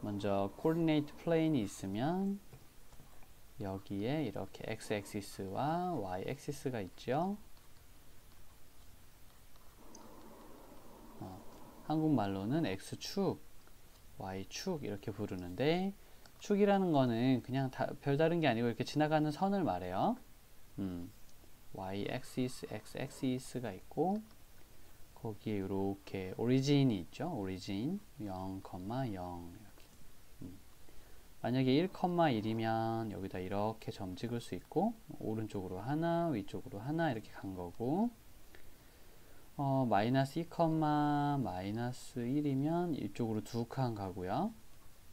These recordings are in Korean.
먼저 coordinate plane이 있으면 여기에 이렇게 x-axis와 y-axis가 있죠. 한국말로는 x축, y축 이렇게 부르는데 축이라는 거는 그냥 별다른 게 아니고 이렇게 지나가는 선을 말해요. y-axis, x-axis가 있고 거기에 이렇게 오리진이 있죠. 오리진 0, 0 이렇게. 만약에 1,1이면 여기다 이렇게 점 찍을 수 있고 오른쪽으로 하나, 위쪽으로 하나 이렇게 간 거고 마이너스 2, 마이너스 1이면 이쪽으로 2칸 가고요.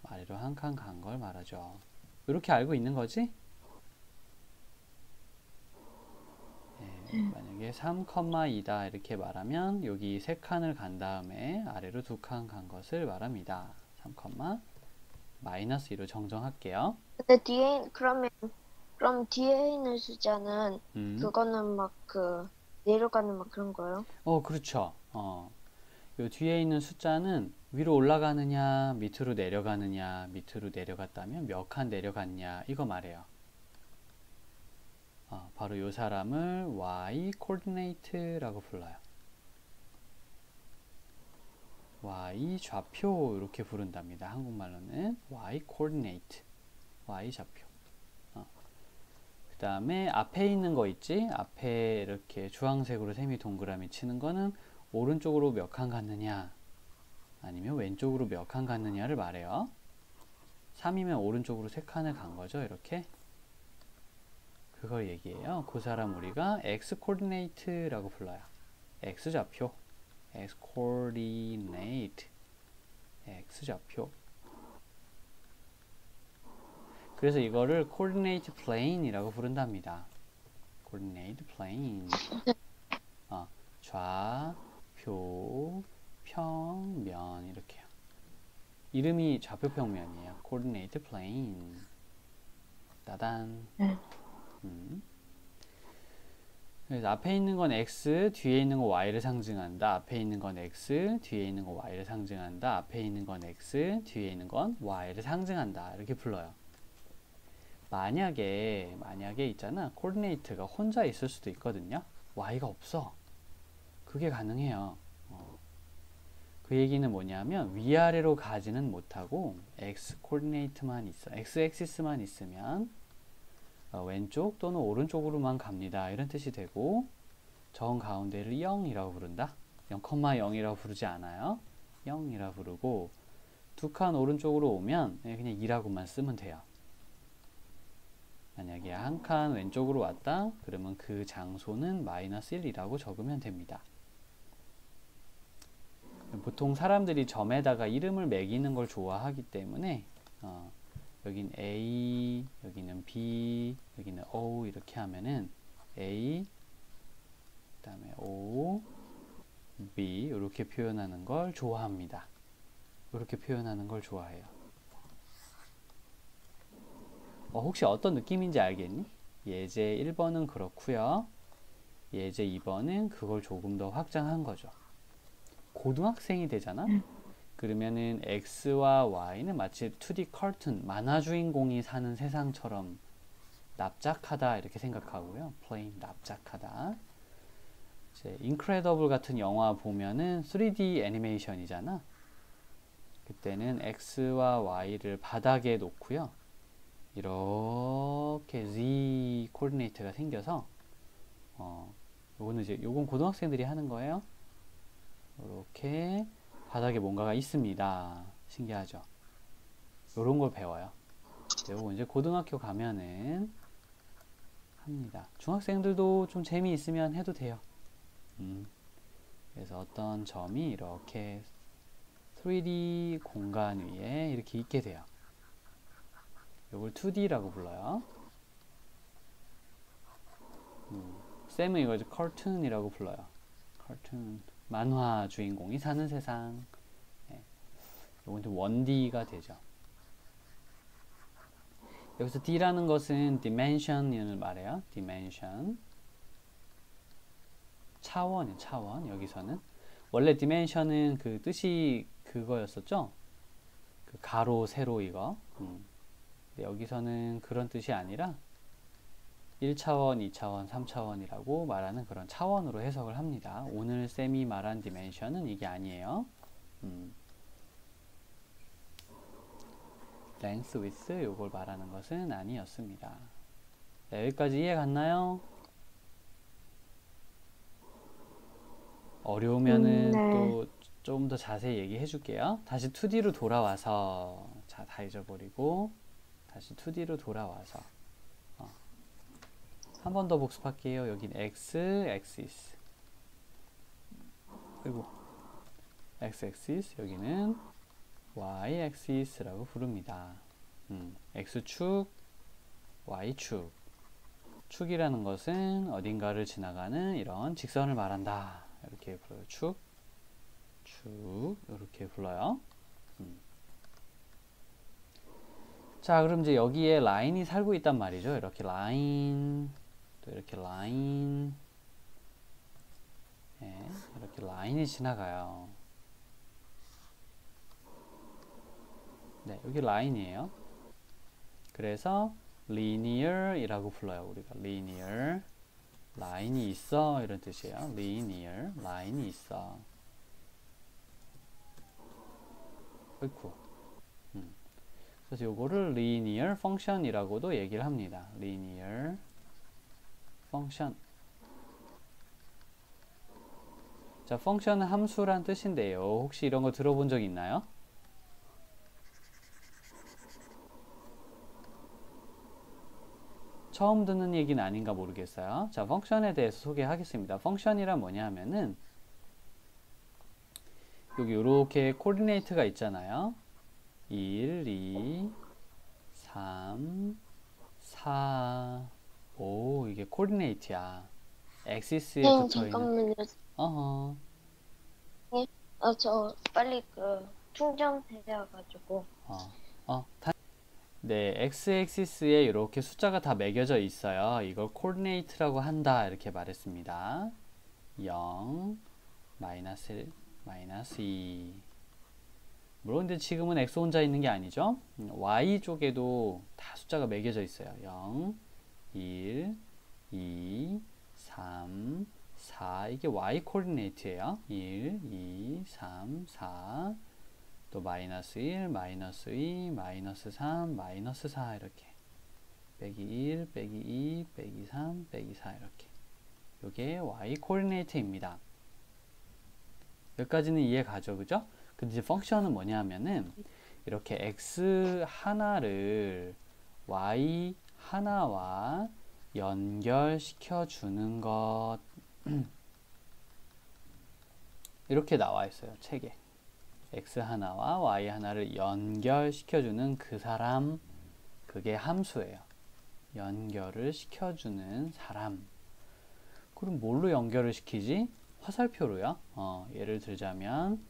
아래로 한 칸 간 걸 말하죠. 이렇게 알고 있는 거지? 만약에 3,2다 이렇게 말하면 여기 3칸을 간 다음에 아래로 2칸 간 것을 말합니다. 3, 마이너스 2로 정정할게요. 근데 그럼 뒤에 있는 숫자는 그거는 막 내려가는 막 그런 거요? 그렇죠. 요 뒤에 있는 숫자는 위로 올라가느냐, 밑으로 내려가느냐, 밑으로 내려갔다면 몇 칸 내려갔냐 이거 말해요. 바로 요 사람을 y coordinate라고 불러요. y 좌표 이렇게 부른답니다. 한국말로는 y coordinate, y 좌표. 그 다음에 앞에 있는 거 있지? 앞에 이렇게 주황색으로 세미 동그라미 치는 거는 오른쪽으로 몇 칸 갔느냐 아니면 왼쪽으로 몇 칸 갔느냐를 말해요. 3이면 오른쪽으로 3칸을 간 거죠. 이렇게 그걸 얘기해요. 그 사람 우리가 x coordinate라고 불러요. x 좌표, x coordinate, x 좌표. 그래서 이거를 coordinate plane이라고 부른답니다. coordinate plane. 좌표, 평면 이렇게요. 이름이 좌표평면이에요. coordinate plane. 따단. 그래서 앞에 있는 건 x, 뒤에 있는 건 y를 상징한다. 앞에 있는 건 x, 뒤에 있는 건 y를 상징한다. 앞에 있는 건 x, 뒤에 있는 건 y를 상징한다. 이렇게 불러요. 만약에 있잖아. coordinate가 혼자 있을 수도 있거든요. y가 없어. 그게 가능해요. 그 얘기는 뭐냐면 위아래로 가지는 못하고 x 코디네이트만 있어. x 액시스만 있으면 왼쪽 또는 오른쪽으로만 갑니다. 이런 뜻이 되고 정 가운데를 0이라고 부른다. 0,0이라고 부르지 않아요. 0이라고 부르고 두 칸 오른쪽으로 오면 그냥 2라고만 쓰면 돼요. 만약에 한 칸 왼쪽으로 왔다 그러면 그 장소는 마이너스 1이라고 적으면 됩니다. 보통 사람들이 점에다가 이름을 매기는 걸 좋아하기 때문에 여긴 A, 여기는 B, 여기는 O 이렇게 하면은 A, 그 다음에 O, B 이렇게 표현하는 걸 좋아합니다. 이렇게 표현하는 걸 좋아해요. 혹시 어떤 느낌인지 알겠니? 예제 1번은 그렇고요. 예제 2번은 그걸 조금 더 확장한 거죠. 고등학생이 되잖아? 그러면은 X와 Y는 마치 2D 카툰, 만화 주인공이 사는 세상처럼 납작하다 이렇게 생각하고요. plain, 납작하다. 이제 인크레더블 같은 영화 보면은 3D 애니메이션이잖아. 그때는 X와 Y를 바닥에 놓고요. 이렇게 Z 코디네이트가 생겨서 요건 고등학생들이 하는 거예요. 이렇게 바닥에 뭔가가 있습니다. 신기하죠? 이런 걸 배워요. 요거 이제 고등학교 가면은 합니다. 중학생들도 좀 재미있으면 해도 돼요. 그래서 어떤 점이 이렇게 3D 공간 위에 이렇게 있게 돼요. 이걸 2D라고 불러요. 쌤은 이걸 카툰이라고 불러요. 카툰. 만화 주인공이 사는 세상. 이건 좀 1D가 되죠. 여기서 D라는 것은 dimension을 말해요. dimension. 차원이에요. 차원. 여기서는 원래 dimension은 그 뜻이 그거였었죠. 그 그 가로, 세로 이거. 여기서는 그런 뜻이 아니라 1차원, 2차원, 3차원이라고 말하는 그런 차원으로 해석을 합니다. 오늘 쌤이 말한 디멘션은 이게 아니에요. length, width 요걸 말하는 것은 아니었습니다. 자, 여기까지 이해 갔나요? 어려우면은 네. 또 좀 더 자세히 얘기해 줄게요. 다시 2D로 돌아와서 자, 다 잊어버리고 다시 2D로 돌아와서 한 번 더 복습할게요. 여긴 x, axis. 그리고 x axis 여기는 y axis라고 부릅니다. x축, y축. 축이라는 것은 어딘가를 지나가는 이런 직선을 말한다. 이렇게 불러요. 축, 이렇게 불러요. 자, 그럼 이제 여기에 라인이 살고 있단 말이죠. 이렇게 라인, 또 이렇게 라인, 예, 이렇게 라인이 지나가요. 네, 여기 라인이에요. 그래서 linear이라고 불러요. 우리가 linear, 라인이 있어 이런 뜻이에요. linear, 라인이 있어. 어이쿠. 그래서 요거를 linear function이라고도 얘기를 합니다. linear function. 자, function은 함수란 뜻인데요. 혹시 이런 거 들어본 적 있나요? 처음 듣는 얘기는 아닌가 모르겠어요. 자, function에 대해서 소개하겠습니다. function이란 뭐냐 하면은 여기 이렇게 코디네이트가 있잖아요. 1, 2, 3, 4, 5 이게 코디네이트야. 엑시스에 붙어있는 잠깐만요. 어허. 저 빨리 그 충전돼가지고. 네, x-axis에 이렇게 숫자가 다 매겨져 있어요. 이걸 코디네이트라고 한다 이렇게 말했습니다. 0, 마이너스 1, 마이너스 2. 물론 근데 지금은 x 혼자 있는 게 아니죠. y 쪽에도 다 숫자가 매겨져 있어요. 0, 1, 2, 3, 4. 이게 y 코디네이트예요. 1, 2, 3, 4. 또 마이너스 1, 마이너스 2, 마이너스 3, 마이너스 4 이렇게. 빼기 1, 빼기 2, 빼기 3, 빼기 4 이렇게. 이게 y 코디네이트입니다. 여기까지는 이해 가죠, 그죠? 근데 이제 펑션은 뭐냐면은 이렇게 x 하나를 y 하나와 연결시켜 주는 것 이렇게 나와 있어요, 책에. x 하나와 y 하나를 연결시켜 주는 그 사람, 그게 함수예요. 연결을 시켜주는 사람. 그럼 뭘로 연결을 시키지? 화살표로요. 예를 들자면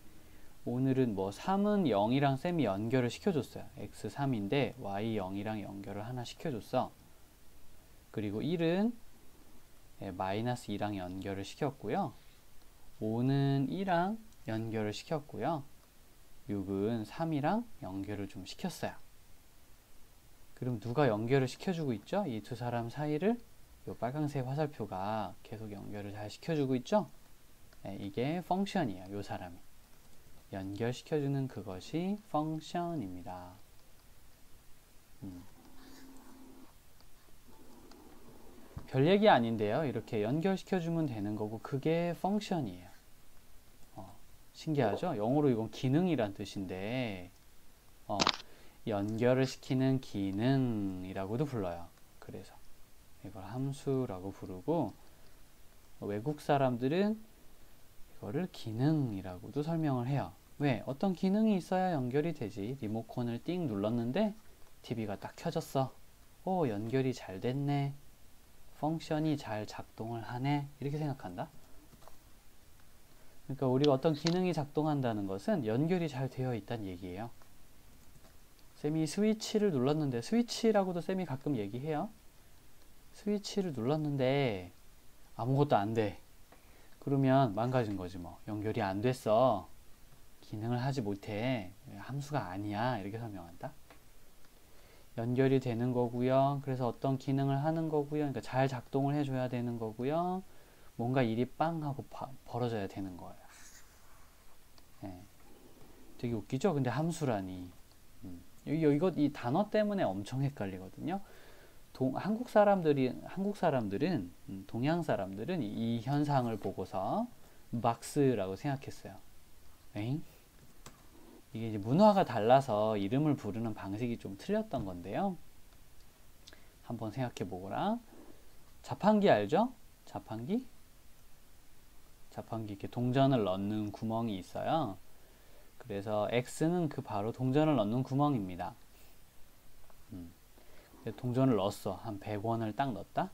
오늘은 뭐 3은 0이랑 쌤이 연결을 시켜줬어요. x3인데 y0이랑 연결을 하나 시켜줬어. 그리고 1은 마이너스 2랑 연결을 시켰고요. 5는 2랑 연결을 시켰고요. 6은 3이랑 연결을 좀 시켰어요. 그럼 누가 연결을 시켜주고 있죠? 이 두 사람 사이를 이 빨강색 화살표가 계속 연결을 잘 시켜주고 있죠? 네, 이게 펑션이에요. 이 사람이. 연결시켜주는 그것이 펑션입니다. 별 얘기 아닌데요. 이렇게 연결시켜주면 되는 거고 그게 펑션이에요. 신기하죠? 영어로 이건 기능이란 뜻인데 연결을 시키는 기능이라고도 불러요. 그래서 이걸 함수라고 부르고 외국 사람들은 이거를 기능이라고도 설명을 해요. 왜? 어떤 기능이 있어야 연결이 되지. 리모컨을 띵 눌렀는데 TV가 딱 켜졌어. 오, 연결이 잘 됐네. 펑션이 잘 작동을 하네. 이렇게 생각한다. 그러니까 우리가 어떤 기능이 작동한다는 것은 연결이 잘 되어 있다는 얘기예요. 쌤이 스위치를 눌렀는데, 스위치라고도 쌤이 가끔 얘기해요. 스위치를 눌렀는데 아무것도 안 돼. 그러면 망가진 거지 뭐. 연결이 안 됐어. 기능을 하지 못해. 함수가 아니야. 이렇게 설명한다. 연결이 되는 거고요. 그래서 어떤 기능을 하는 거고요. 그러니까 잘 작동을 해줘야 되는 거고요. 뭔가 일이 빵 하고 벌어져야 되는 거예요. 예. 되게 웃기죠? 근데 함수라니. 이 단어 때문에 엄청 헷갈리거든요. 한국 사람들은, 동양 사람들은 이 현상을 보고서 박스라고 생각했어요. 에잉? 이게 이제 문화가 달라서 이름을 부르는 방식이 좀 틀렸던 건데요. 한번 생각해 보거라. 자판기 알죠? 자판기 이렇게 동전을 넣는 구멍이 있어요. 그래서 X는 그 바로 동전을 넣는 구멍입니다. 동전을 넣었어. 한 100원을 딱 넣었다.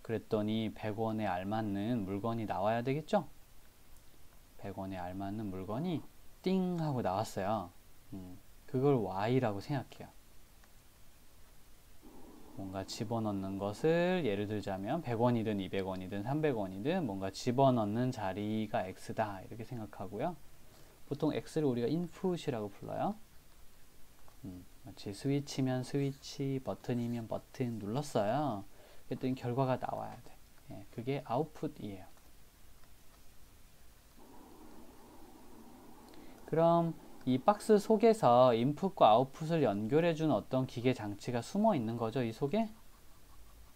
그랬더니 100원에 알맞는 물건이 나와야 되겠죠? 100원에 알맞는 물건이 띵 하고 나왔어요. 그걸 Y라고 생각해요. 뭔가 집어넣는 것을 예를 들자면 100원이든 200원이든 300원이든 뭔가 집어넣는 자리가 X다 이렇게 생각하고요. 보통 X를 우리가 인풋이라고 불러요. 마치 스위치면 스위치, 버튼이면 버튼 눌렀어요. 그랬더니 결과가 나와야 돼. 예, 그게 아웃풋이에요. 그럼 이 박스 속에서 인풋과 아웃풋을 연결해주는 어떤 기계 장치가 숨어 있는 거죠. 이 속에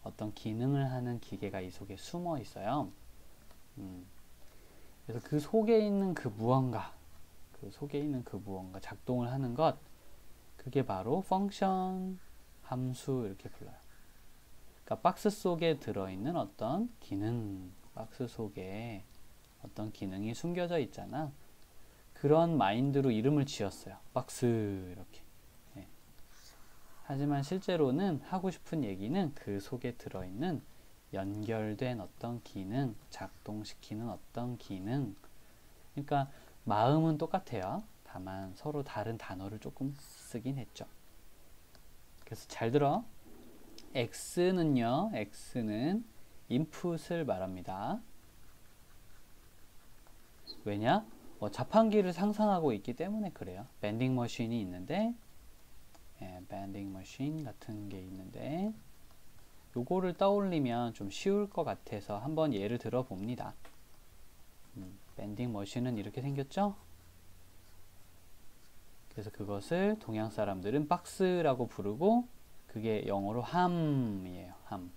어떤 기능을 하는 기계가 이 속에 숨어 있어요. 그래서 그 속에 있는 그 무언가 작동을 하는 것, 그게 바로 펑션, 함수 이렇게 불러요. 그러니까 박스 속에 들어있는 어떤 기능, 박스 속에 어떤 기능이 숨겨져 있잖아. 그런 마인드로 이름을 지었어요. 박스 이렇게. 네. 하지만 실제로는 하고 싶은 얘기는 그 속에 들어있는 연결된 어떤 기능, 작동시키는 어떤 기능. 그러니까 마음은 똑같아요. 다만 서로 다른 단어를 조금 쓰긴 했죠. 그래서 잘 들어. X는요, X는 인풋을 말합니다. 왜냐? 자판기를 상상하고 있기 때문에 그래요. 밴딩 머신이 있는데, 밴딩 머신 같은 게 있는데, 요거를 떠올리면 좀 쉬울 것 같아서 한번 예를 들어 봅니다. 밴딩 머신은 이렇게 생겼죠? 그래서 그것을 동양 사람들은 박스라고 부르고, 그게 영어로 함이에요. 함.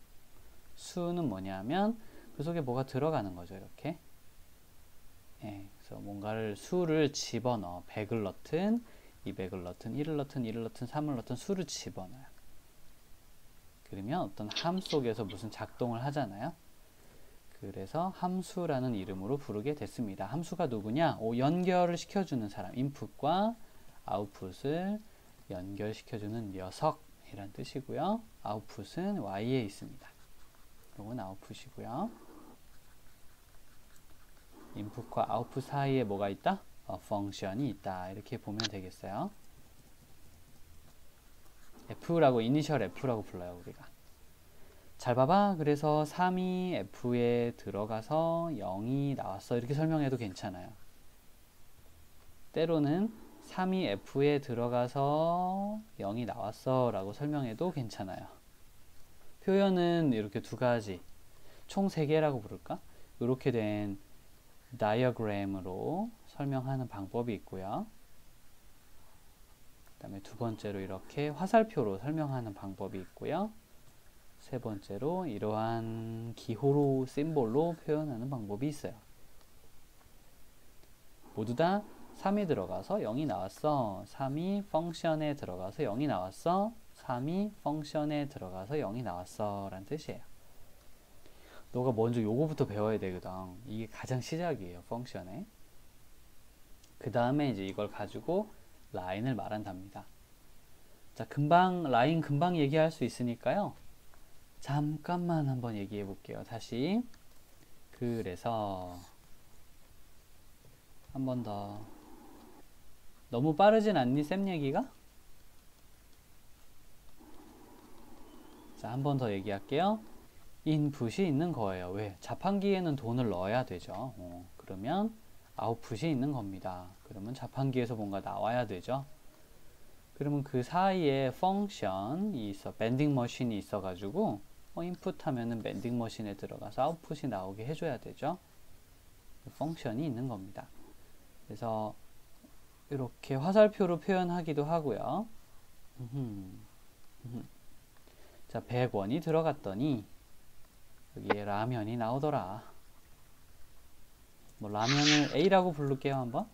수는 뭐냐면 그 속에 뭐가 들어가는 거죠. 이렇게. 그래서 뭔가를 수를 집어넣어. 100을 넣든 200을 넣든 1을 넣든 2를 넣든 3을 넣든 수를 집어넣어요. 그러면 어떤 함 속에서 무슨 작동을 하잖아요. 그래서 함수라는 이름으로 부르게 됐습니다. 함수가 누구냐? 연결을 시켜주는 사람. 인풋과 아웃풋을 연결시켜주는 녀석이란 뜻이고요. 아웃풋은 Y에 있습니다. 이건 아웃풋이고요. 인풋과 아웃풋 사이에 뭐가 있다? 펑션이 있다. 이렇게 보면 되겠어요. F라고, 이니셜 F라고 불러요, 우리가. 잘 봐봐. 그래서 3이 F에 들어가서 0이 나왔어. 이렇게 설명해도 괜찮아요. 때로는 3이 F에 들어가서 0이 나왔어 라고 설명해도 괜찮아요. 표현은 이렇게 두 가지, 총 3개라고 부를까? 이렇게 된 다이어그램으로 설명하는 방법이 있고요. 그 다음에 두 번째로 이렇게 화살표로 설명하는 방법이 있고요. 세 번째로 이러한 기호로, 심볼로 표현하는 방법이 있어요. 모두 다 3이 들어가서 0이 나왔어. 3이 펑션에 들어가서 0이 나왔어. 3이 펑션에 들어가서 0이 나왔어 라는 뜻이에요. 너가 먼저 요거부터 배워야 되거든. 이게 가장 시작이에요. 펑션에. 그 다음에 이제 이걸 가지고 라인을 말한답니다. 자, 라인 금방 얘기할 수 있으니까요. 잠깐만 한번 얘기해 볼게요. 다시. 그래서 한 번 더. 너무 빠르진 않니, 쌤 얘기가? 자, 한 번 더 얘기할게요. 인풋이 있는 거예요. 왜? 자판기에는 돈을 넣어야 되죠. 그러면 아웃풋이 있는 겁니다. 그러면 자판기에서 뭔가 나와야 되죠. 그러면 그 사이에 펑션이 있어, 밴딩 머신이 있어가지고 인풋 하면은 밴딩 머신에 들어가서 아웃풋이 나오게 해줘야 되죠. 펑션이 있는 겁니다. 그래서 이렇게 화살표로 표현하기도 하고요. 자, 100원이 들어갔더니 여기에 라면이 나오더라. 뭐 라면을 A라고 부를게요. 한번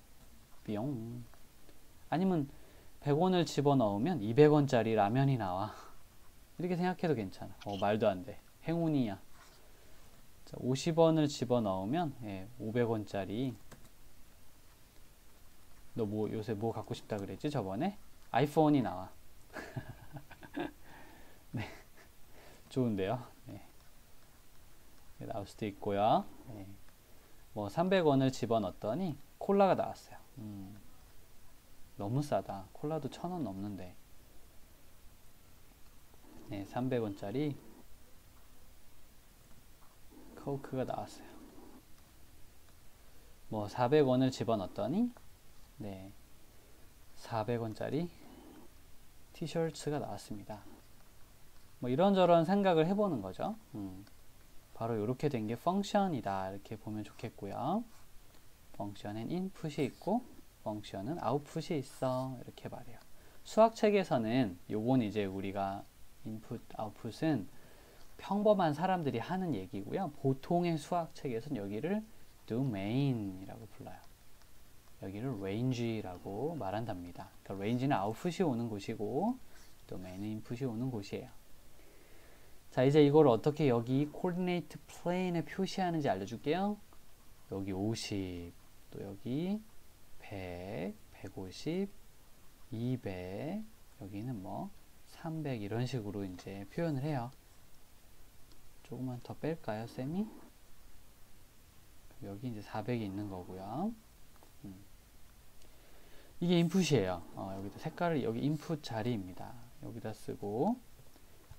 뿅. 아니면 100원을 집어넣으면 200원짜리 라면이 나와. 이렇게 생각해도 괜찮아. 말도 안 돼. 행운이야. 자, 50원을 집어넣으면 500원짜리. 너 뭐 요새 뭐 갖고 싶다 그랬지 저번에? 아이폰이 나와. 네, 좋은데요. 네. 나올 수도 있고요. 네. 뭐 300원을 집어넣었더니 콜라가 나왔어요. 너무 싸다. 콜라도 1000원 넘는데. 네, 300원짜리 코크가 나왔어요. 뭐 400원을 집어넣었더니 네, 400원짜리 티셔츠가 나왔습니다. 뭐 이런저런 생각을 해보는 거죠. 바로 이렇게 된 게 펑션이다. 이렇게 보면 좋겠고요. 펑션엔 인풋이 있고 펑션은 아웃풋이 있어. 이렇게 말해요. 수학책에서는 요건 이제 우리가 인풋, 아웃풋은 평범한 사람들이 하는 얘기고요. 보통의 수학책에서는 여기를 domain이라고 불러요. 여기를 range라고 말한답니다. 그러니까 range는 아웃풋이 오는 곳이고 domain은 인풋이 오는 곳이에요. 자, 이제 이걸 어떻게 여기 coordinate plane에 표시하는지 알려줄게요. 여기 50, 또 여기 100, 150, 200, 여기는 뭐 300 이런 식으로 이제 표현을 해요. 조금만 더 뺄까요, 쌤이? 여기 이제 400이 있는 거고요. 이게 인풋이에요. 여기다 색깔을 여기 인풋 자리입니다. 여기다 쓰고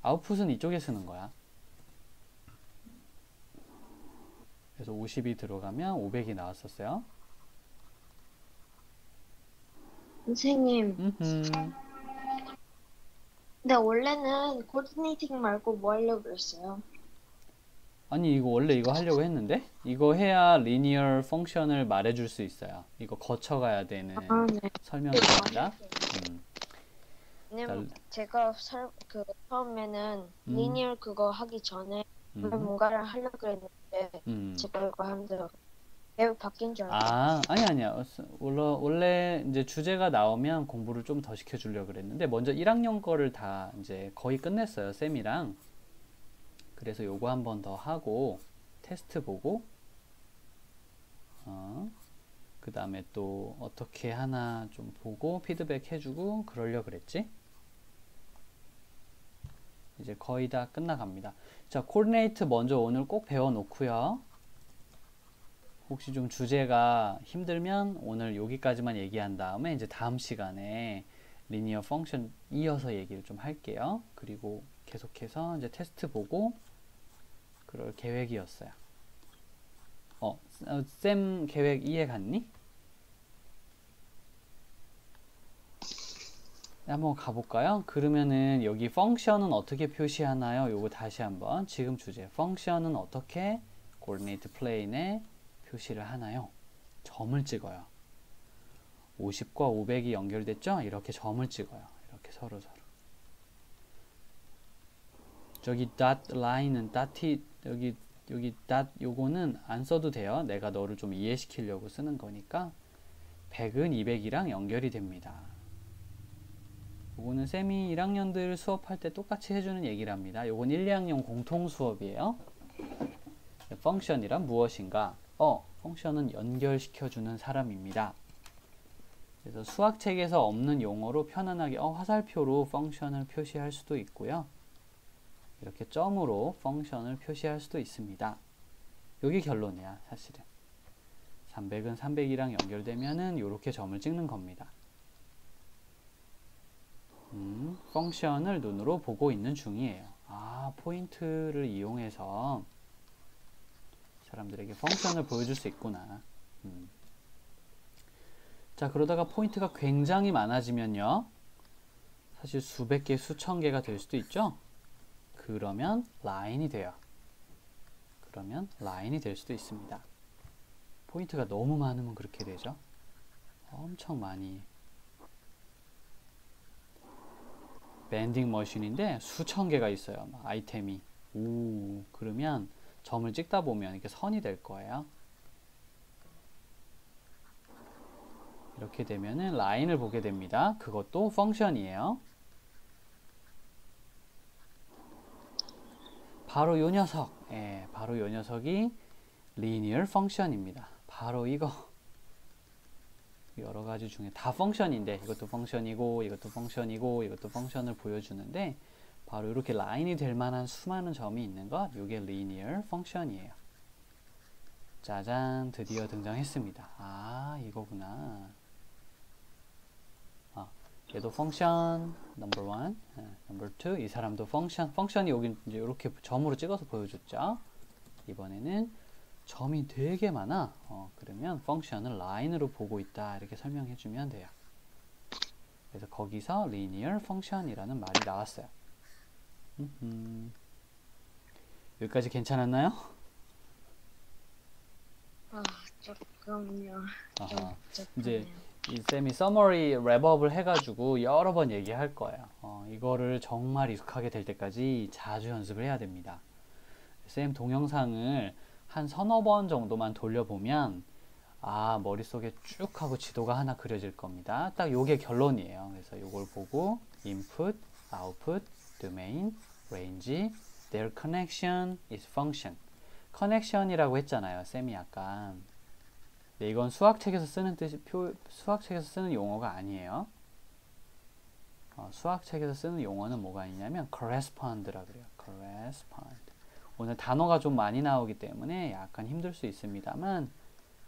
아웃풋은 이쪽에 쓰는 거야. 그래서 50이 들어가면 500이 나왔었어요. 선생님. 근데 원래는 코디네이팅 말고 뭐 하려고 그랬어요? 아니 이거 원래 이거 하려고 했는데 이거 해야 리니어 펑션을 말해줄 수 있어요. 이거 거쳐가야 되는 네. 설명입니다. 왜냐면 제가 처음에는 리니어 그거 하기 전에 뭔가를 하려고 그랬는데 제가 이거 하면서 계획 바뀐 줄 알았어요. 아니야. 원래 이제 주제가 나오면 공부를 좀 더 시켜주려고 그랬는데 먼저 1학년 거를 다 이제 거의 끝냈어요. 쌤이랑. 그래서 요거 한 번 더 하고 테스트 보고 그 다음에 또 어떻게 하나 좀 보고 피드백 해주고 그러려고 그랬지. 이제 거의 다 끝나갑니다. 자, 코디네이트 먼저 오늘 꼭 배워놓고요. 혹시 좀 주제가 힘들면 오늘 여기까지만 얘기한 다음에 이제 다음 시간에 리니어 펑션 이어서 얘기를 좀 할게요. 그리고 계속해서 이제 테스트 보고 그럴 계획이었어요. 쌤 계획 이해 갔니? 한번 가볼까요? 그러면은 여기 펑션은 어떻게 표시하나요? 요거 다시 한번 지금 주제 펑션은 어떻게 coordinate plane에 표시를 하나요? 점을 찍어요. 50과 500이 연결됐죠? 이렇게 점을 찍어요. 이렇게 서로. 저기 dot line은 dot이 여기 dot 요거는 안 써도 돼요. 내가 너를 좀 이해시키려고 쓰는 거니까 100은 200이랑 연결이 됩니다. 요거는 쌤이 1학년들 수업할 때 똑같이 해주는 얘기랍니다. 요건 1, 2학년 공통 수업이에요. 펑션이란 무엇인가? 펑션은 연결시켜주는 사람입니다. 그래서 수학책에서 없는 용어로 편안하게 화살표로 펑션을 표시할 수도 있고요. 이렇게 점으로 펑션을 표시할 수도 있습니다. 여기 결론이야, 사실은. 300은 300이랑 연결되면은 이렇게 점을 찍는 겁니다. 펑션을 눈으로 보고 있는 중이에요. 포인트를 이용해서 사람들에게 펑션을 보여줄 수 있구나. 자, 그러다가 포인트가 굉장히 많아지면요. 사실 수백 개, 수천 개가 될 수도 있죠. 그러면 라인이 돼요. 그러면 라인이 될 수도 있습니다. 포인트가 너무 많으면 그렇게 되죠. 엄청 많이. 밴딩 머신인데 수천 개가 있어요. 아이템이. 오, 그러면 점을 찍다 보면 이렇게 선이 될 거예요. 이렇게 되면은 라인을 보게 됩니다. 그것도 펑션이에요. 바로 요 녀석. 예, 바로 요 녀석이 linear function입니다. 바로 이거. 여러 가지 중에 다 펑션인데 이것도 펑션이고 이것도 펑션이고 이것도 펑션을 보여주는데 바로 이렇게 라인이 될 만한 수많은 점이 있는 것, 이게 linear function이에요. 짜잔, 드디어 등장했습니다. 아, 이거구나. 얘도 펑션 넘버 1, 넘버 2, 이 사람도 펑션이 여기 이제 이렇게 점으로 찍어서 보여줬죠. 이번에는 점이 되게 많아. 그러면 펑션을 라인으로 보고 있다, 이렇게 설명해 주면 돼요. 그래서 거기서 linear function이라는 말이 나왔어요. 여기까지 괜찮았나요? 조금요. 이제 이 쌤이 서머리 랩업을 해가지고 여러 번 얘기할 거예요. 이거를 정말 익숙하게 될 때까지 자주 연습을 해야 됩니다. 쌤 동영상을 한 서너 번 정도만 돌려보면 머릿속에 쭉 하고 지도가 하나 그려질 겁니다. 딱 요게 결론이에요. 그래서 요걸 보고 input, output, domain, range, their connection is function. connection이라고 했잖아요. 쌤이 약간. 네, 이건 수학책에서 쓰는 수학책에서 쓰는 용어가 아니에요. 수학책에서 쓰는 용어는 뭐가 있냐면 correspond라 그래요. correspond. 오늘 단어가 좀 많이 나오기 때문에 약간 힘들 수 있습니다만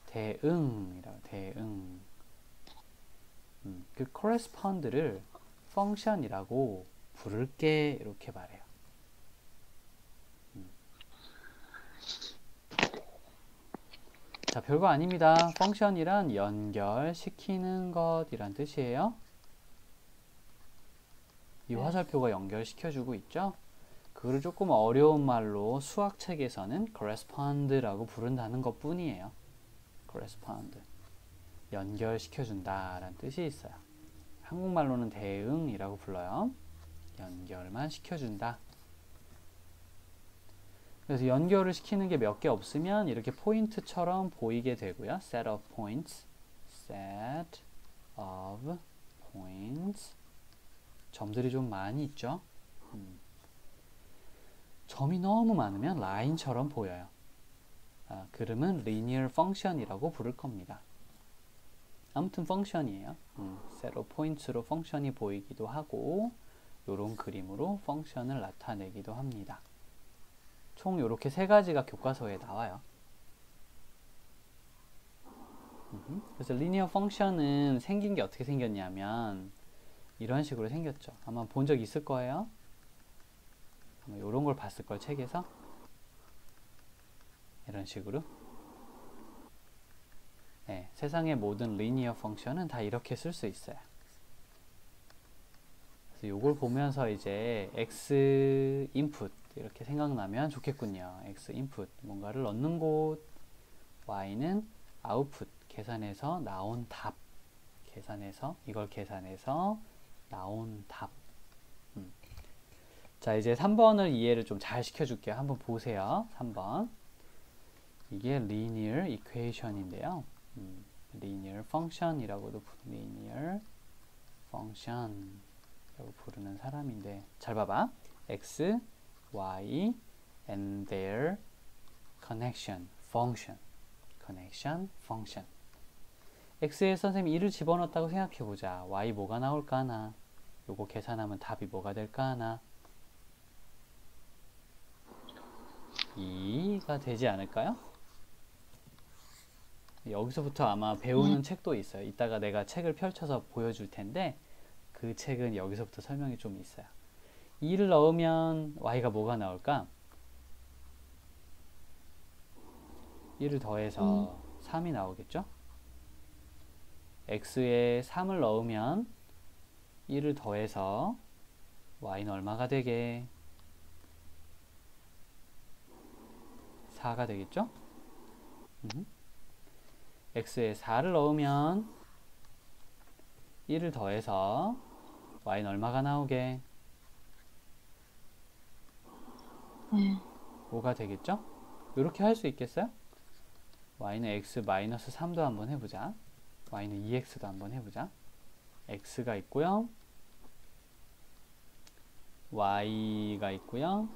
대응이라고, 대응. 그 correspond를 function이라고 부를게, 이렇게 말해요. 자, 별거 아닙니다. function이란 연결시키는 것이란 뜻이에요. 이 화살표가 연결시켜주고 있죠? 그거를 조금 어려운 말로 수학책에서는 correspond라고 부른다는 것 뿐이에요. correspond. 연결시켜준다 라는 뜻이 있어요. 한국말로는 대응이라고 불러요. 연결만 시켜준다. 그래서 연결을 시키는 게 몇 개 없으면 이렇게 포인트처럼 보이게 되고요. set of points, set of points. 점들이 좀 많이 있죠. 점이 너무 많으면 라인처럼 보여요. 그러면 linear function이라고 부를 겁니다. 아무튼 펑션이에요. set of points로 펑션이 보이기도 하고 이런 그림으로 펑션을 나타내기도 합니다. 총 이렇게 세 가지가 교과서에 나와요. 그래서 linear function은 생긴 게 어떻게 생겼냐면 이런 식으로 생겼죠. 아마 본 적 있을 거예요. 아마 이런 걸 봤을 걸, 책에서. 이런 식으로. 네, 세상의 모든 linear function은 다 이렇게 쓸 수 있어요. 그래서 이걸 보면서 이제 x input 이렇게 생각나면 좋겠군요. x input, 뭔가를 넣는 곳, y는 output, 계산해서 나온 답, 이걸 계산해서 나온 답. 자, 이제 3번을 이해를 좀 잘 시켜줄게요. 한번 보세요. 3번. 이게 linear equation인데요. linear function이라고도 linear function이라고 부르는 사람인데, 잘 봐봐. x, y, and their connection, function. connection, function. x에 선생님이 2를 집어넣었다고 생각해보자. y 뭐가 나올까 하나? 요거 계산하면 답이 뭐가 될까 하나? 2가 되지 않을까요? 여기서부터 아마 배우는 책도 있어요. 이따가 내가 책을 펼쳐서 보여줄 텐데 그 책은 여기서부터 설명이 좀 있어요. 2를 넣으면 y가 뭐가 나올까? 1을 더해서 3이 나오겠죠? x에 3을 넣으면 1을 더해서 y는 얼마가 되게? 4가 되겠죠? x에 4를 넣으면 1을 더해서 y는 얼마가 나오게? 5가 되겠죠? 이렇게 할 수 있겠어요? y는 x 마이너스 3도 한번 해보자. y는 2x도 한번 해보자. x가 있고요. y가 있고요.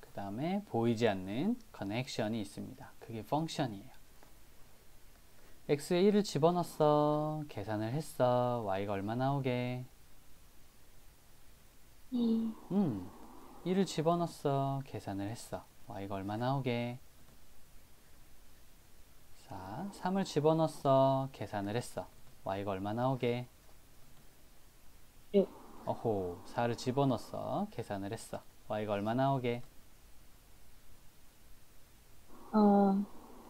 그 다음에 보이지 않는 커넥션이 있습니다. 그게 펑션이에요. x에 1을 집어넣었어. 계산을 했어. y가 얼마 나오게? 1을 집어넣었어. 계산을 했어. y가 얼마 나오게? 4. 3을 집어넣었어. 계산을 했어. y가 얼마 나오게? 6. 어호, 4를 집어넣었어. 계산을 했어. y가 얼마 나오게?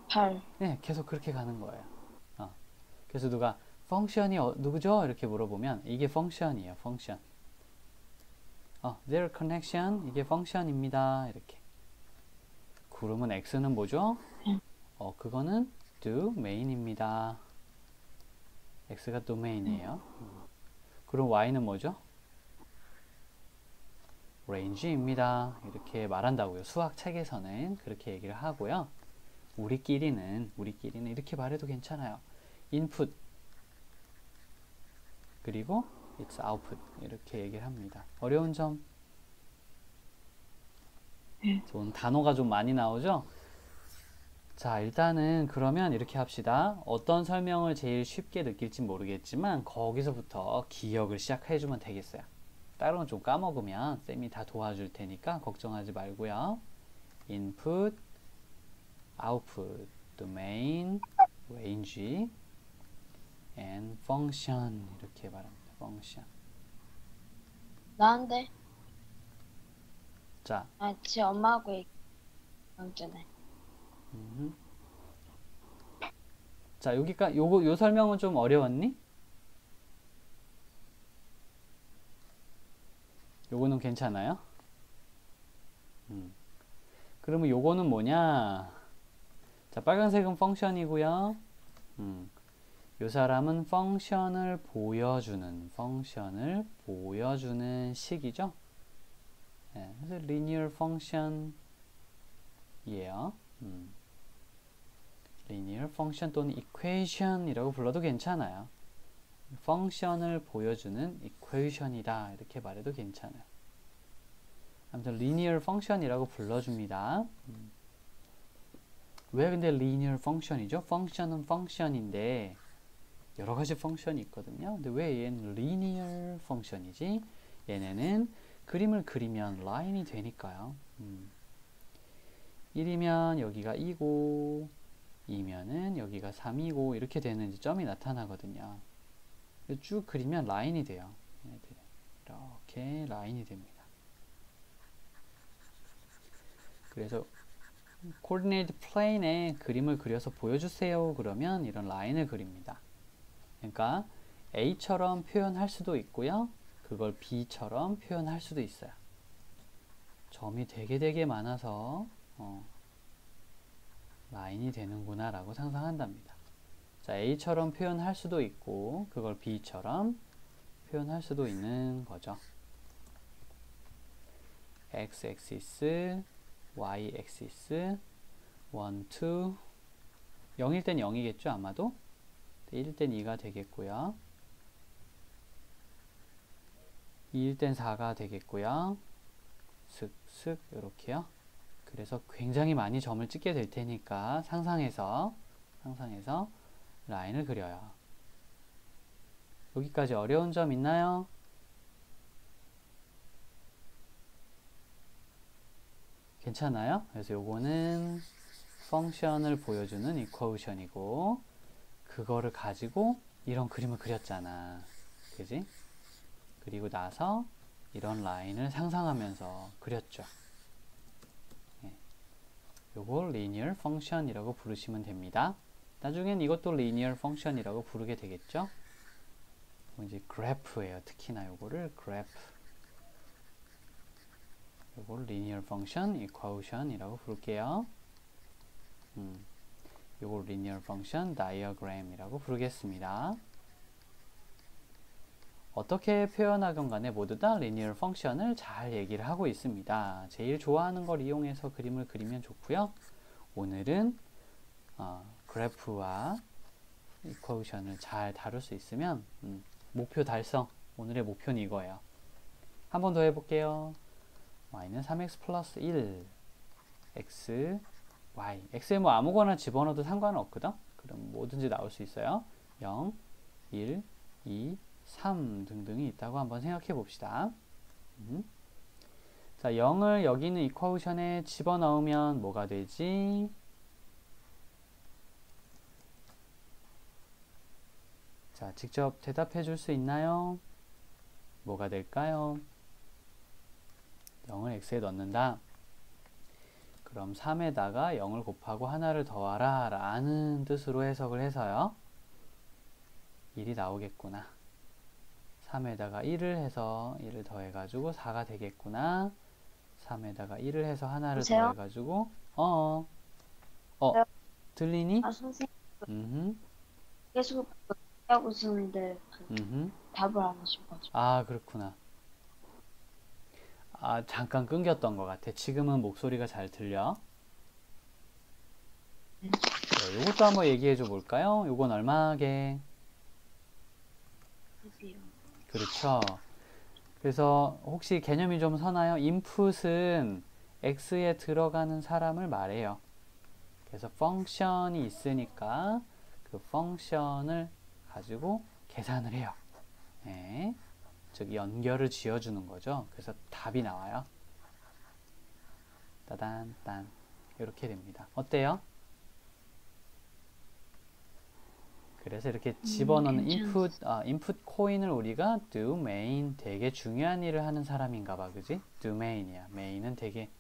8. 네, 계속 그렇게 가는 거예요. 그래서 누가 펑션이 누구죠? 이렇게 물어보면 이게 펑션이에요. 펑션. their connection 이게 펑션입니다. 이렇게. 그러면 x는 뭐죠? 그거는 domain입니다. x가 domain이에요. 그럼 y는 뭐죠? range입니다. 이렇게 말한다고요. 수학 책에서는 그렇게 얘기를 하고요. 우리끼리는 이렇게 말해도 괜찮아요. input 그리고 it's output 이렇게 얘기를 합니다. 어려운 점? 좋은 단어가 좀 많이 나오죠? 자, 일단은 그러면 이렇게 합시다. 어떤 설명을 제일 쉽게 느낄지 모르겠지만 거기서부터 기억을 시작해주면 되겠어요. 다른 건 좀 까먹으면 쌤이 다 도와줄 테니까 걱정하지 말고요. input, output, domain, range, and function 이렇게 말합니다. function. 나한테? 자, 제 엄마하고 얘기했잖아요. 자, 여기까 요 설명은 좀 어려웠니? 요거는 괜찮아요? 그러면 요거는 뭐냐? 자, 빨간색은 펑션이고요. 요 사람은 펑션을 보여주는 식이죠. 네, 그래서 linear function이에요. linear function 또는 equation이라고 불러도 괜찮아요. 펑션을 보여주는 equation이다 이렇게 말해도 괜찮아요. 아무튼 linear function이라고 불러줍니다. 왜 근데 linear function이죠? function은 function인데 여러 가지 펑션이 있거든요. 근데 왜 얘는 linear function이지? 얘네는 그림을 그리면 라인이 되니까요. 1이면 여기가 2고 2면은 여기가 3이고 이렇게 되는 점이 나타나거든요. 쭉 그리면 라인이 돼요. 얘네들이. 이렇게 라인이 됩니다. 그래서 coordinate plane에 그림을 그려서 보여주세요. 그러면 이런 라인을 그립니다. 그러니까 A처럼 표현할 수도 있고요. 그걸 B처럼 표현할 수도 있어요. 점이 되게 많아서 라인이 되는구나 라고 상상한답니다. 자, A처럼 표현할 수도 있고 그걸 B처럼 표현할 수도 있는 거죠. x-axis, y-axis, 1, 2 0일 땐 0이겠죠 아마도. 1일 땐 2가 되겠고요. 2일 땐 4가 되겠고요. 슥슥 이렇게요. 그래서 굉장히 많이 점을 찍게 될 테니까 상상해서 라인을 그려요. 여기까지 어려운 점 있나요? 괜찮아요? 그래서 요거는 펑션을 보여주는 이퀄션이고 그거를 가지고 이런 그림을 그렸잖아. 그지? 그리고 나서 이런 라인을 상상하면서 그렸죠. 요걸 linear function이라고 부르시면 됩니다. 나중엔 이것도 linear function이라고 부르게 되겠죠. 이제 그래프예요. 특히나 요거를 그래프. 요걸 linear function equation이라고 부를게요. 요걸 linear function diagram이라고 부르겠습니다. 어떻게 표현하건 간에 모두 다 linear function을 잘 얘기를 하고 있습니다. 제일 좋아하는 걸 이용해서 그림을 그리면 좋고요. 오늘은 그래프와 equation을 잘 다룰 수 있으면 목표 달성. 오늘의 목표는 이거예요. 한 번 더 해볼게요. y는 3x 플러스 1 x y x에 뭐 아무거나 집어넣어도 상관은 없거든. 그럼 뭐든지 나올 수 있어요. 0, 1, 2, 3 등등이 있다고 한번 생각해 봅시다. 자, 0을 여기 있는 이퀄레이션에 집어넣으면 뭐가 되지? 자, 직접 대답해 줄 수 있나요? 뭐가 될까요? 0을 x에 넣는다. 그럼 3에다가 0을 곱하고 하나를 더하라 라는 뜻으로 해석을 해서요. 1이 나오겠구나. 3에다가 1을 해서 1을 더해가지고 4가 되겠구나. 3에다가 1을 해서 하나를 보세요? 더해가지고 들리니? 선생님 계속 하고 있었는데 답을 안 하신 거죠. 아, 그렇구나. 아, 잠깐 끊겼던 것 같아. 지금은 목소리가 잘 들려. 네, 요것도 한번 얘기해 줘 볼까요? 요건 얼마게? 그렇죠. 그래서 혹시 개념이 좀 서나요? 인풋은 x에 들어가는 사람을 말해요. 그래서 펑션이 있으니까 그 펑션을 가지고 계산을 해요. 네. 즉 연결을 지어주는 거죠. 그래서 답이 나와요. 따단 딴 이렇게 됩니다. 어때요? 그래서 이렇게 집어넣는 인풋 코인을 우리가 do main, 되게 중요한 일을 하는 사람인가 봐, 그지? do main이야. main은 되게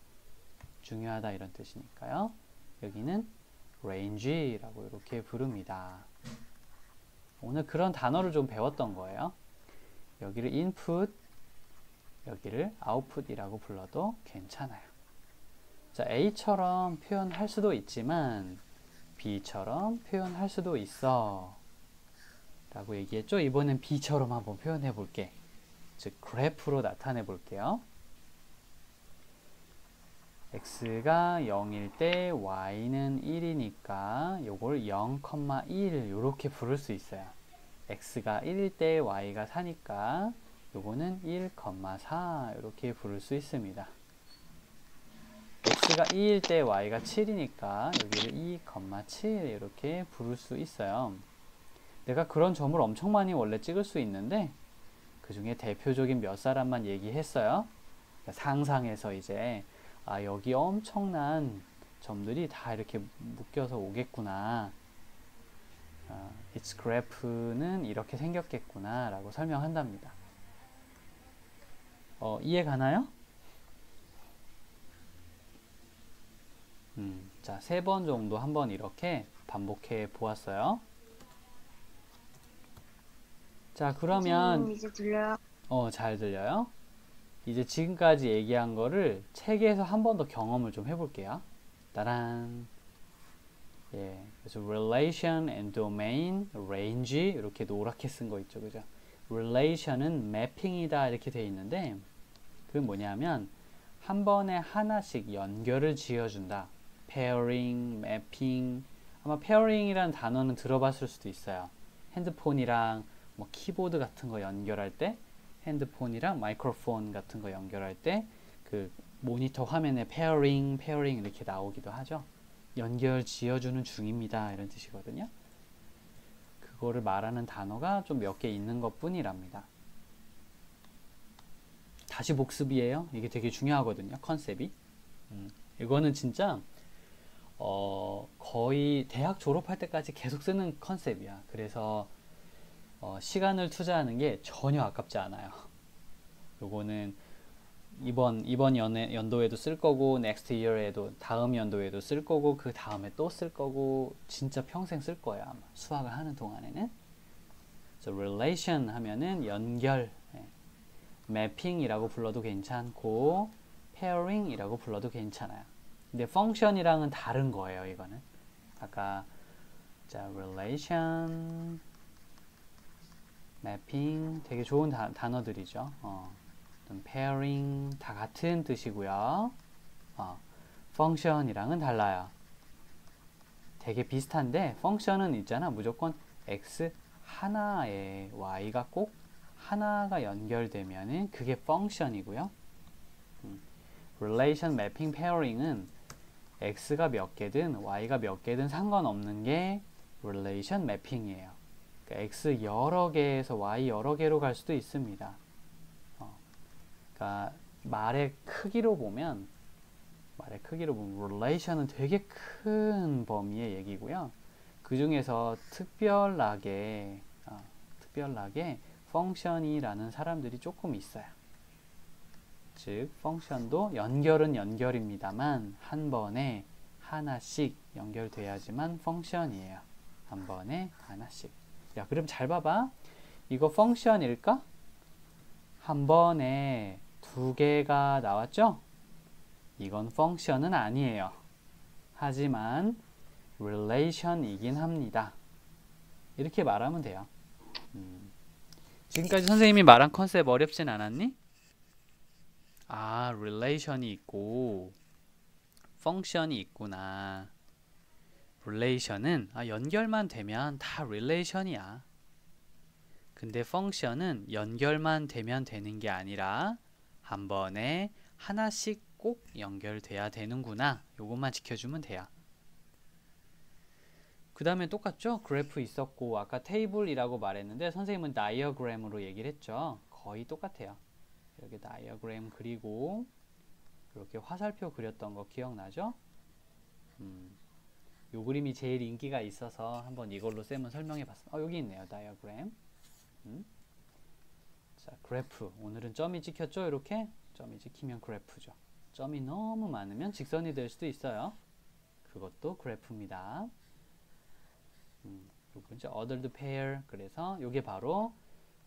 중요하다 이런 뜻이니까요. 여기는 range라고 이렇게 부릅니다. 오늘 그런 단어를 좀 배웠던 거예요. 여기를 input, 여기를 output이라고 불러도 괜찮아요. 자, A처럼 표현할 수도 있지만 B처럼 표현할 수도 있어 라고 얘기했죠. 이번엔 B처럼 한번 표현해 볼게. 즉 그래프로 나타내 볼게요. x가 0일 때 y는 1이니까 요걸 0,1 이렇게 부를 수 있어요. x가 1일 때 y가 4니까 요거는 1,4 이렇게 부를 수 있습니다. x가 2일 때 y가 7이니까 여기를 2,7 이렇게 부를 수 있어요. 내가 그런 점을 엄청 많이 원래 찍을 수 있는데 그 중에 대표적인 몇 사람만 얘기했어요. 그러니까 상상해서 이제 여기 엄청난 점들이 다 이렇게 묶여서 오겠구나. its graph는 이렇게 생겼겠구나 라고 설명한답니다. 이해 가나요? 자, 3번 정도 한번 이렇게 반복해 보았어요. 자, 그러면 이제 들려요? 잘 들려요? 이제 지금까지 얘기한 거를 책에서 한 번 더 경험을 좀 해볼게요. 따란. 예, 그래서 relation and domain, range 이렇게 노랗게 쓴 거 있죠, 그죠? relation은 mapping이다 이렇게 돼 있는데 그건 뭐냐면 한 번에 하나씩 연결을 지어준다. pairing, mapping. 아마 pairing이라는 단어는 들어봤을 수도 있어요. 핸드폰이랑 뭐 키보드 같은 거 연결할 때, 핸드폰이랑 마이크로폰 같은 거 연결할 때 그 모니터 화면에 pairing 이렇게 나오기도 하죠. 연결 지어주는 중입니다 이런 뜻이거든요. 그거를 말하는 단어가 좀 몇 개 있는 것 뿐이랍니다. 다시 복습이에요. 이게 되게 중요하거든요, 컨셉이. 이거는 진짜 거의 대학 졸업할 때까지 계속 쓰는 컨셉이야. 그래서 시간을 투자하는 게 전혀 아깝지 않아요. 요거는 이번 연도에도 쓸 거고 next year에도 다음 연도에도 쓸 거고 그 다음에 또 쓸 거고 진짜 평생 쓸 거예요. 아마 수학을 하는 동안에는. 그래서 relation 하면은 연결, mapping이라고 불러도 괜찮고 pairing이라고 불러도 괜찮아요. 근데 function이랑은 다른 거예요. 이거는 아까 자 relation, mapping 되게 좋은 단어들이죠. pairing 다 같은 뜻이고요. function이랑은 달라요. 되게 비슷한데 function은 있잖아. 무조건 x 하나에 y가 꼭 하나가 연결되면은 그게 function이고요. relation, mapping, pairing은 x가 몇 개든 y가 몇 개든 상관없는 게 relation mapping이에요. 그러니까 x 여러 개에서 y 여러 개로 갈 수도 있습니다. 그러니까 말의 크기로 보면 relation은 되게 큰 범위의 얘기고요. 그 중에서 특별하게 function이라는 사람들이 조금 있어요. 즉 function도 연결은 연결입니다만 한 번에 하나씩 연결돼야지만 function이에요. 한 번에 하나씩. 야, 그럼 잘 봐봐. 이거 function일까? 한 번에 두 개가 나왔죠? 이건 function은 아니에요. 하지만 relation이긴 합니다. 이렇게 말하면 돼요. 지금까지 선생님이 말한 컨셉 어렵진 않았니? 아, relation이 있고 function이 있구나. relation은 연결만 되면 다 relation이야. 근데 function은 연결만 되면 되는 게 아니라 한 번에 하나씩 꼭 연결돼야 되는구나. 요것만 지켜주면 돼요. 그 다음에 똑같죠? 그래프 있었고 아까 테이블이라고 말했는데 선생님은 다이어그램으로 얘기를 했죠. 거의 똑같아요. 이렇게 다이어그램 그리고 이렇게 화살표 그렸던 거 기억나죠? 요 그림이 제일 인기가 있어서 한번 이걸로 쌤은 설명해 봤습니다. 여기 있네요. 다이어그램. 자, 그래프. 오늘은 점이 찍혔죠? 이렇게 점이 찍히면 그래프죠. 점이 너무 많으면 직선이 될 수도 있어요. 그것도 그래프입니다. 요거 이제 ordered pair. 그래서 요게 바로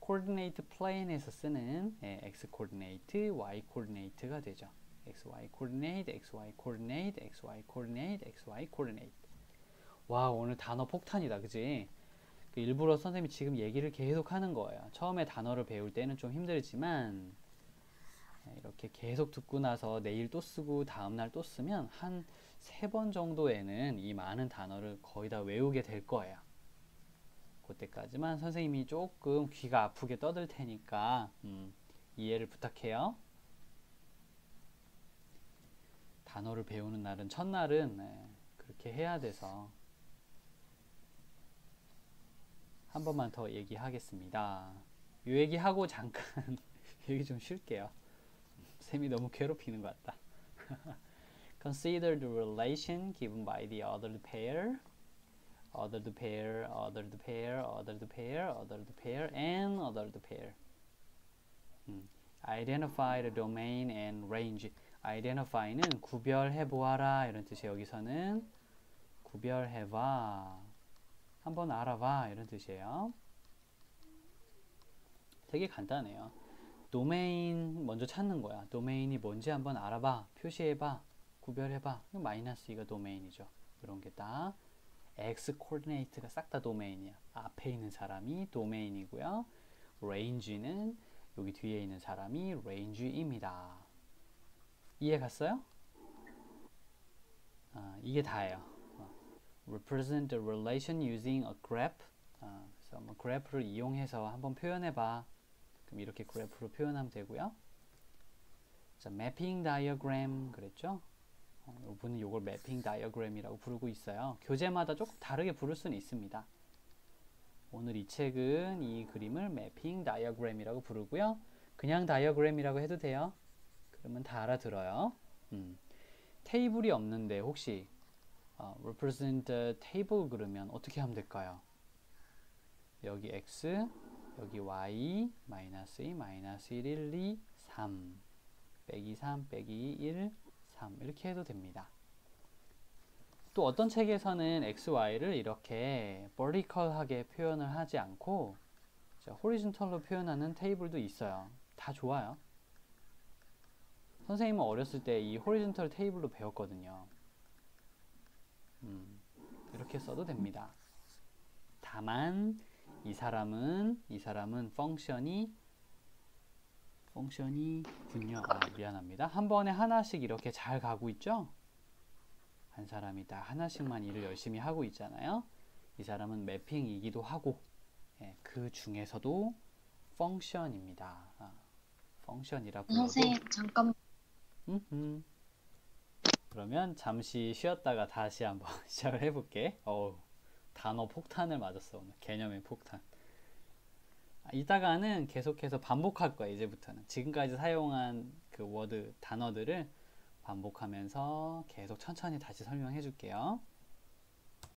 coordinate plane에서 쓰는 x coordinate, y coordinate가 되죠. xy coordinate, xy coordinate, xy coordinate, xy coordinate. 와, 오늘 단어 폭탄이다. 그지? 일부러 선생님이 지금 얘기를 계속 하는 거예요. 처음에 단어를 배울 때는 좀 힘들지만 이렇게 계속 듣고 나서 내일 또 쓰고 다음날 또 쓰면 한 3번 정도에는 이 많은 단어를 거의 다 외우게 될 거예요. 그때까지만 선생님이 조금 귀가 아프게 떠들 테니까 이해를 부탁해요. 단어를 배우는 날은 첫날은 그렇게 해야 돼서 한 번만 더 얘기하겠습니다. 이 얘기하고 잠깐 얘기 좀 쉴게요. 쌤이 너무 괴롭히는 것 같다. Consider the relation given by the ordered pair, ordered pair, ordered pair, ordered pair, ordered pair, and ordered pair. Identify the domain and range. Identify는 구별해보아라 이런 뜻이에요. 여기서는 구별해봐. 한번 알아봐 이런 뜻이에요. 되게 간단해요. 도메인 먼저 찾는 거야. 도메인이 뭔지 한번 알아봐. 표시해봐. 구별해봐. 마이너스 이거 도메인이죠. 이런 게 다 x 코디네이트가 싹 다 도메인이야. 앞에 있는 사람이 도메인이고요. range는 여기 뒤에 있는 사람이 range입니다. 이해 갔어요? 이게 다예요. represent the relation using a graph. 그래서 뭐 그래프를 이용해서 한번 표현해봐. 그럼 이렇게 그래프로 표현하면 되고요. 자, mapping diagram 그랬죠? 이분은 이걸 mapping diagram이라고 부르고 있어요. 교재마다 조금 다르게 부를 수는 있습니다. 오늘 이 책은 이 그림을 mapping diagram이라고 부르고요. 그냥 diagram이라고 해도 돼요. 그러면 다 알아들어요. 테이블이 없는데 혹시 represent the table 그러면 어떻게 하면 될까요? 여기 x, 여기 y, 마이너스 2, 마이너스 1, 1, 2, 3 빼기 3, 빼기 1, 3 이렇게 해도 됩니다. 또 어떤 책에서는 x, y를 이렇게 vertical하게 표현을 하지 않고 자, 호리즌털로 표현하는 테이블도 있어요. 다 좋아요. 선생님은 어렸을 때 이 호리즌털 테이블로 배웠거든요. 이렇게 써도 됩니다. 다만 이 사람은 펑션이군요. 미안합니다. 한 번에 하나씩 이렇게 잘 가고 있죠? 한 사람이 다 하나씩만 일을 열심히 하고 있잖아요. 이 사람은 매핑이기도 하고, 그 중에서도 펑션입니다. 펑션이라 불러도. 선생님 잠깐. 그러면 잠시 쉬었다가 다시 한번 시작을 해볼게. 단어 폭탄을 맞았어, 오늘. 개념의 폭탄. 이따가는 계속해서 반복할 거야, 이제부터는. 지금까지 사용한 그 단어들을 반복하면서 계속 천천히 다시 설명해 줄게요.